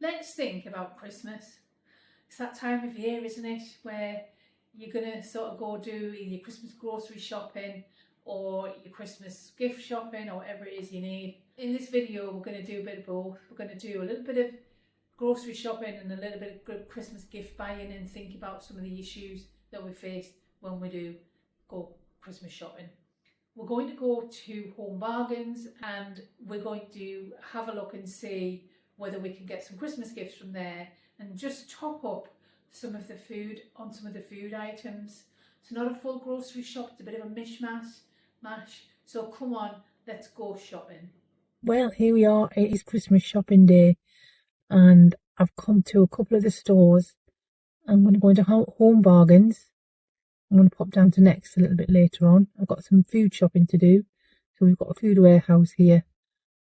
Let's think about Christmas. It's that time of year, isn't it, where you're going to sort of go do either your Christmas grocery shopping or your Christmas gift shopping or whatever it is you need. In this video, we're going to do a bit of both. We're going to do a little bit of grocery shopping and a little bit of good Christmas gift buying and think about some of the issues that we face when we do go Christmas shopping. We're going to go to Home Bargains and we're going to have a look and see whether we can get some Christmas gifts from there and just top up some of the food on some of the food items. It's not a full grocery shop, it's a bit of a mishmash. So come on, let's go shopping. Well, here we are. It is Christmas shopping day and I've come to a couple of the stores. I'm going to go into Home Bargains. I'm going to pop down to Next a little bit later on. I've got some food shopping to do. So we've got a food warehouse here.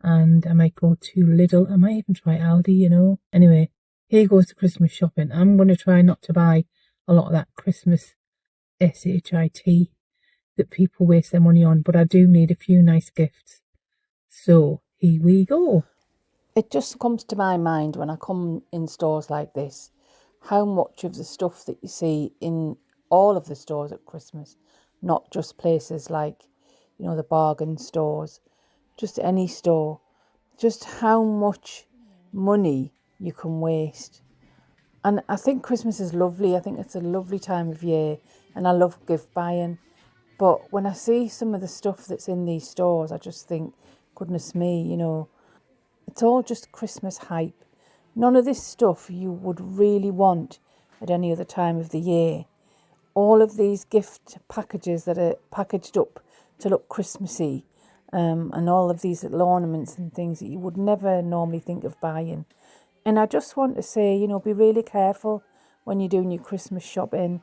And I might go to Lidl. I might even try Aldi, you know. Anyway, here goes the Christmas shopping. I'm going to try not to buy a lot of that Christmas SHIT that people waste their money on. But I do need a few nice gifts. So here we go. It just comes to my mind when I come in stores like this, how much of the stuff that you see in all of the stores at Christmas, not just places like, you know, the bargain stores, just any store, just how much money you can waste. And I think Christmas is lovely. I think it's a lovely time of year and I love gift buying. But when I see some of the stuff that's in these stores, I just think, goodness me, you know, it's all just Christmas hype. None of this stuff you would really want at any other time of the year. All of these gift packages that are packaged up to look Christmassy, and all of these little ornaments and things that you would never normally think of buying. And I just want to say, you know, be really careful when you're doing your Christmas shopping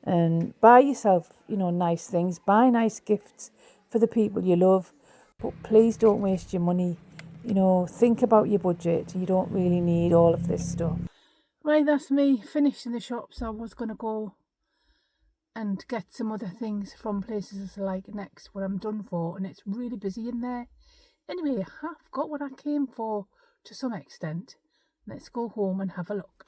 and buy yourself, you know, nice things. Buy nice gifts for the people you love, but please don't waste your money. You know, think about your budget. You don't really need all of this stuff. Right, that's me finished in the shops. I was going to go and get some other things from places like Next where I'm done for, and it's really busy in there. Anyway, I've got what I came for to some extent. Let's go home and have a look.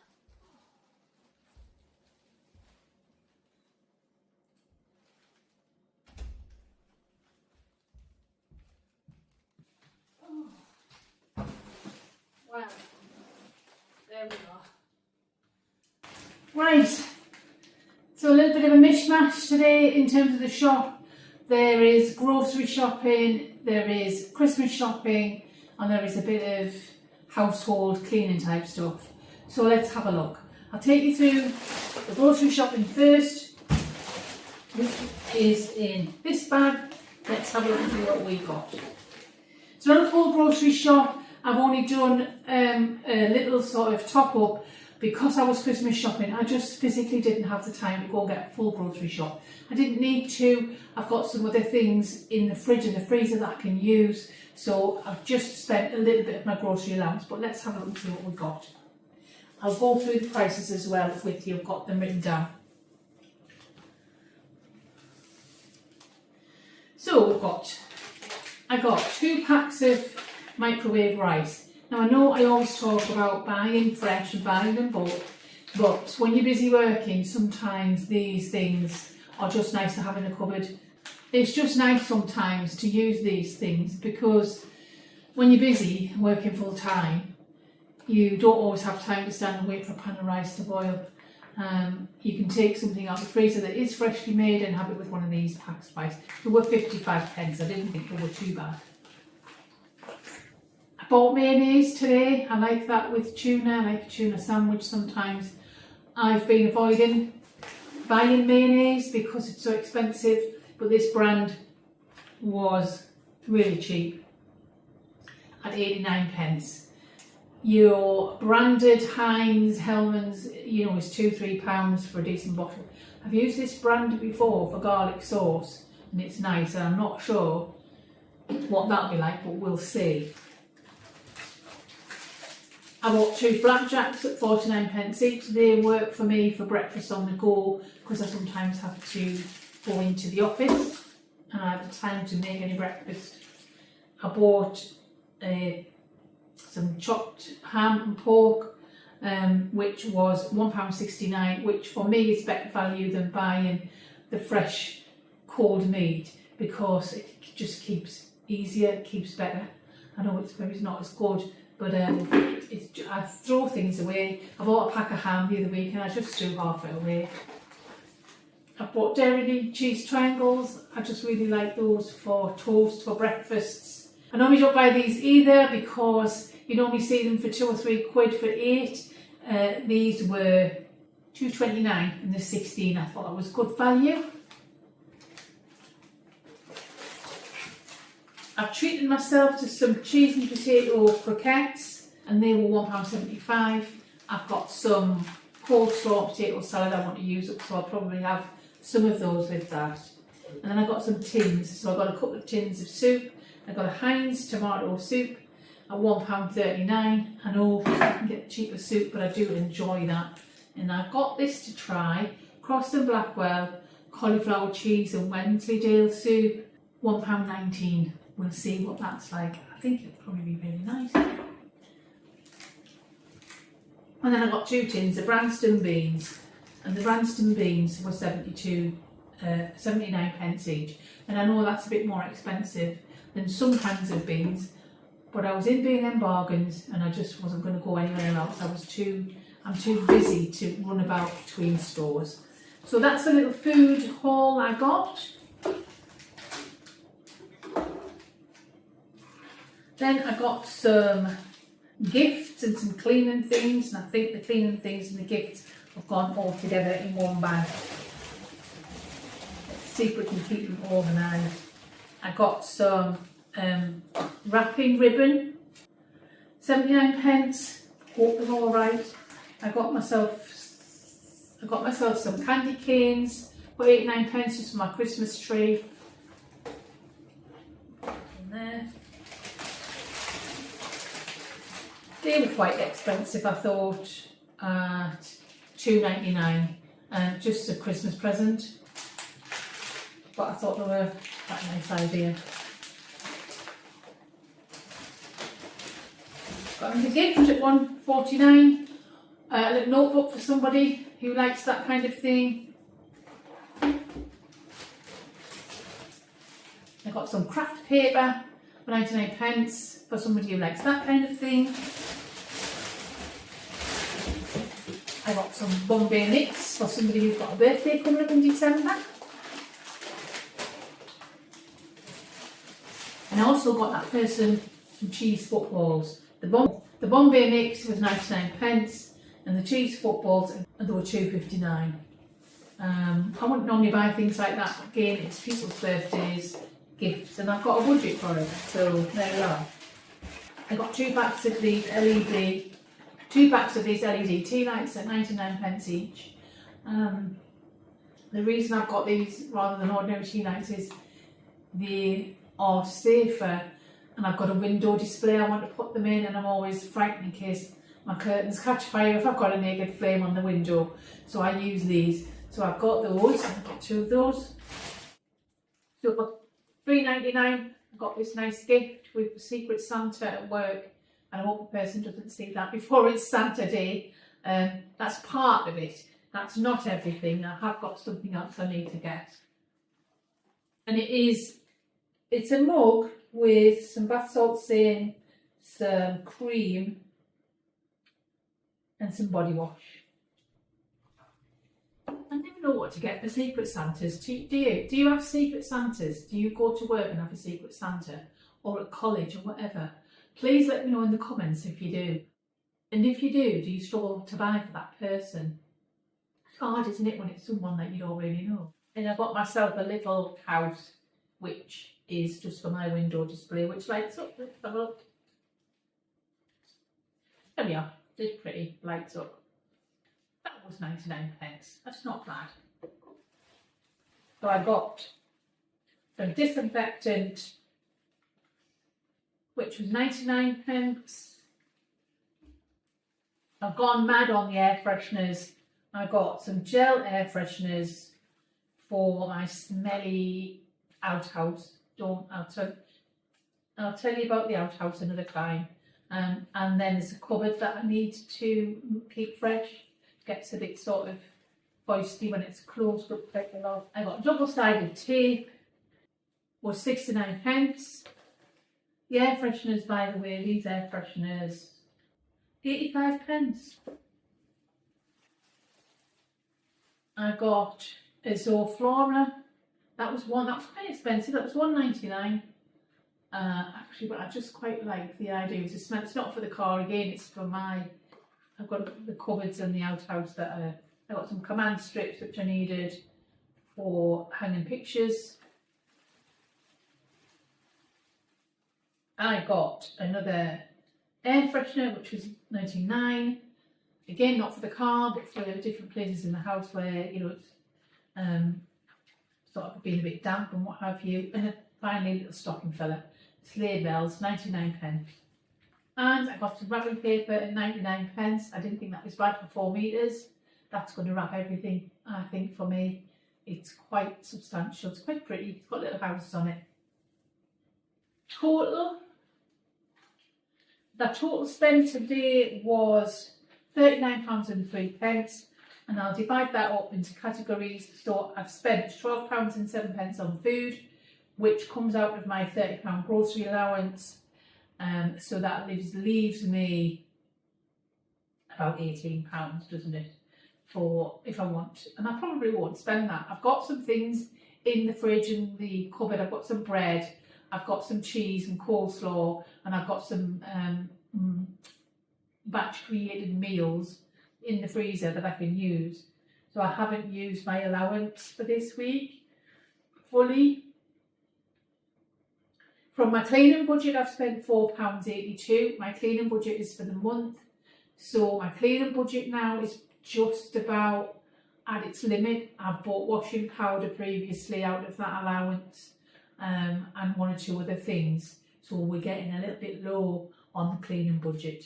Wow, there we are. Right, so a little bit of a mishmash today in terms of the shop. There is grocery shopping, there is Christmas shopping, and there is a bit of household cleaning type stuff. So let's have a look. I'll take you through the grocery shopping first, which is in this bag. Let's have a look and see what we got. It's not a full grocery shop. I've only done a little sort of top up because I was Christmas shopping. I just physically didn't have the time to go get a full grocery shop. I didn't need to. I've got some other things in the fridge and the freezer that I can use. So I've just spent a little bit of my grocery allowance, but let's have a look and see what we've got. I'll go through the prices as well with you. I've got them written down. So I got 2 packs of microwave rice. Now I know I always talk about buying fresh and buying them bulk, but when you're busy working, sometimes these things are just nice to have in the cupboard. It's just nice sometimes to use these things because when you're busy working full time, you don't always have time to stand and wait for a pan of rice to boil. You can take something out of the freezer that is freshly made and have it with one of these packs of rice. They were 55p. I didn't think they were too bad. I bought mayonnaise today. I like that with tuna. I like a tuna sandwich sometimes. I've been avoiding buying mayonnaise because it's so expensive, but this brand was really cheap at 89p. Your branded Heinz, Hellmann's, you know, is £2-3 for a decent bottle. I've used this brand before for garlic sauce and it's nice, and I'm not sure what that'll be like, but we'll see. I bought 2 flapjacks at 49p each. They work for me for breakfast on the go because I sometimes have to go into the office and I have the time to make any breakfast. I bought some chopped ham and pork which was £1.69, which for me is better value than buying the fresh cold meat, because it just keeps easier, keeps better. I know it's maybe not as good, but I throw things away. I bought a pack of ham the other week and I just threw half it away. I bought dairy cheese triangles. I just really like those for toast, for breakfasts. I normally don't buy these either because you normally see them for £2 or £3 for 8. These were £2.29 and they're 16. I thought that was good value. I've treated myself to some cheese and potato croquettes and they were £1.75. I've got some coleslaw potato salad I want to use up, so I'll probably have some of those with that. And then I got some tins, so I got a couple of tins of soup. I got a Heinz tomato soup at £1.39. I know you can get cheaper soup, but I do enjoy that. And I've got this to try, Cross and Blackwell cauliflower cheese and Wensleydale soup, £1.19. We'll see what that's like. I think it'll probably be really nice. And then I got 2 tins of Branston beans, and the Branston beans were 79 pence each. And I know that's a bit more expensive than some kinds of beans, but I was in B&M Bargains and I just wasn't going to go anywhere else. I'm too busy to run about between stores. So that's a little food haul I got. Then I got some gifts and some cleaning things, and I think the cleaning things and the gifts have gone all together in one bag. Let's see if we can keep them organised. I got some wrapping ribbon, 79 pence, hope they're all right. I got myself some candy canes for 89 pence just for my Christmas tree. In there. They were quite expensive, I thought, at £2.99, just a Christmas present. But I thought they were quite a nice idea. Got them a gift at £1.49. A little notebook for somebody who likes that kind of thing. I got some craft paper for 99 pence for somebody who likes that kind of thing. I got some Bombay mix for somebody who's got a birthday coming up in December. And I also got that person some cheese footballs. The Bombay mix was 99 pence and the cheese footballs, and they were £2.59. I wouldn't normally buy things like that. Again, it's people's birthdays, gifts, and I've got a budget for it, so there we are. I got 2 packs of these LED tea lights at 99 pence each. The reason I've got these rather than ordinary tea lights is they are safer, and I've got a window display I want to put them in, and I'm always frightened in case my curtains catch fire if I've got a naked flame on the window, so I use these. So I've got those, I've got 2 of those. So for £3.99 I got this nice gift with Secret Santa at work, and I hope the person doesn't see that before it's Santa Day. That's part of it, that's not everything. I have got something else I need to get. And it's a mug with some bath salts in, some cream and some body wash. I never know what to get for Secret Santas. Do you have Secret Santas? Do you go to work and have a Secret Santa, or at college or whatever? Please let me know in the comments if you do. And if you do you struggle to buy for that person? It's hard, isn't it, when it's someone that you don't really know? And I got myself a little house which is just for my window display, which lights up. Let's have a look. There we are. It's pretty, lights up. That was 99 pence. That's not bad. So I got some disinfectant, which was 99 pence. I've gone mad on the air fresheners. I got some gel air fresheners for my smelly outhouse. I'll tell you about the outhouse another time. And then there's a cupboard that I need to keep fresh. Gets a bit sort of feisty when it's closed up quite a lot. I got double-sided tape, was 69p. The air fresheners, by the way, these air fresheners, 85p. I got a Zoflora. That was quite expensive. That was £1.99. Actually, but I just quite like the idea. It's not for the car again. It's for I've got the cupboards and the outhouse that I got some command strips which I needed for hanging pictures. I got another air freshener which was £99. Again, not for the car, but for different places in the house where, you know, it's sort of been a bit damp and what have you. And finally, a little stocking filler. Sleigh bells, 99p. And I got some wrapping paper at 99p. I didn't think that was bad for 4 metres. That's going to wrap everything, I think, for me. It's quite substantial. It's quite pretty. It's got little houses on it. The total spend today was £39.03, and I'll divide that up into categories. So I've spent £12.07 on food, which comes out of my £30 grocery allowance. So that leaves me about £18, doesn't it? For if I want, and I probably won't spend that. I've got some things in the fridge and the cupboard. I've got some bread, I've got some cheese and coleslaw, and I've got some batch created meals in the freezer that I can use. So I haven't used my allowance for this week fully. From my cleaning budget, I've spent £4.82. My cleaning budget is for the month. So my cleaning budget now is just about at its limit. I've bought washing powder previously out of that allowance, and 1 or 2 other things. So we're getting a little bit low on the cleaning budget.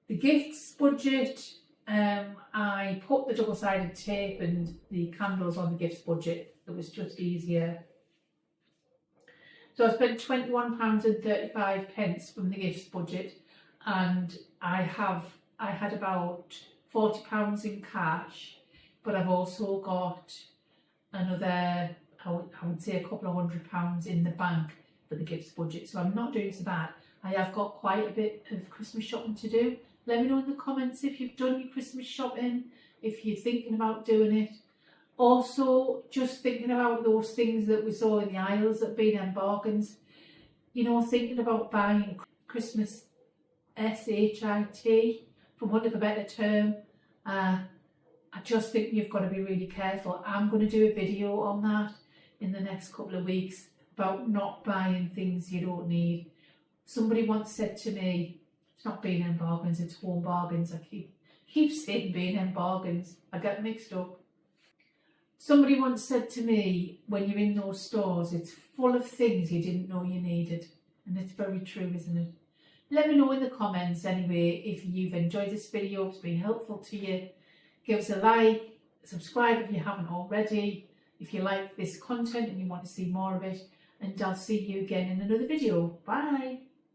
The gifts budget, I put the double-sided tape and the candles on the gifts budget. It was just easier. So I spent £21.35 from the gifts budget, and I had about £40 in cash, but I've also got another, I would say, a couple of £100 in the bank for the gifts budget. So I'm not doing so bad. I have got quite a bit of Christmas shopping to do. Let me know in the comments if you've done your Christmas shopping, if you're thinking about doing it. Also, just thinking about those things that we saw in the aisles at B&M Bargains. You know, thinking about buying Christmas SHIT, for want of a better term. I just think you've got to be really careful. I'm going to do a video on that in the next couple of weeks about not buying things you don't need. Somebody once said to me, it's not B&M Bargains, it's Home Bargains. I keep saying B&M Bargains. I get mixed up. Somebody once said to me, when you're in those stores, it's full of things you didn't know you needed. And it's very true, isn't it? Let me know in the comments anyway if you've enjoyed this video, if it's been helpful to you. Give us a like, subscribe if you haven't already, if you like this content and you want to see more of it. And I'll see you again in another video. Bye!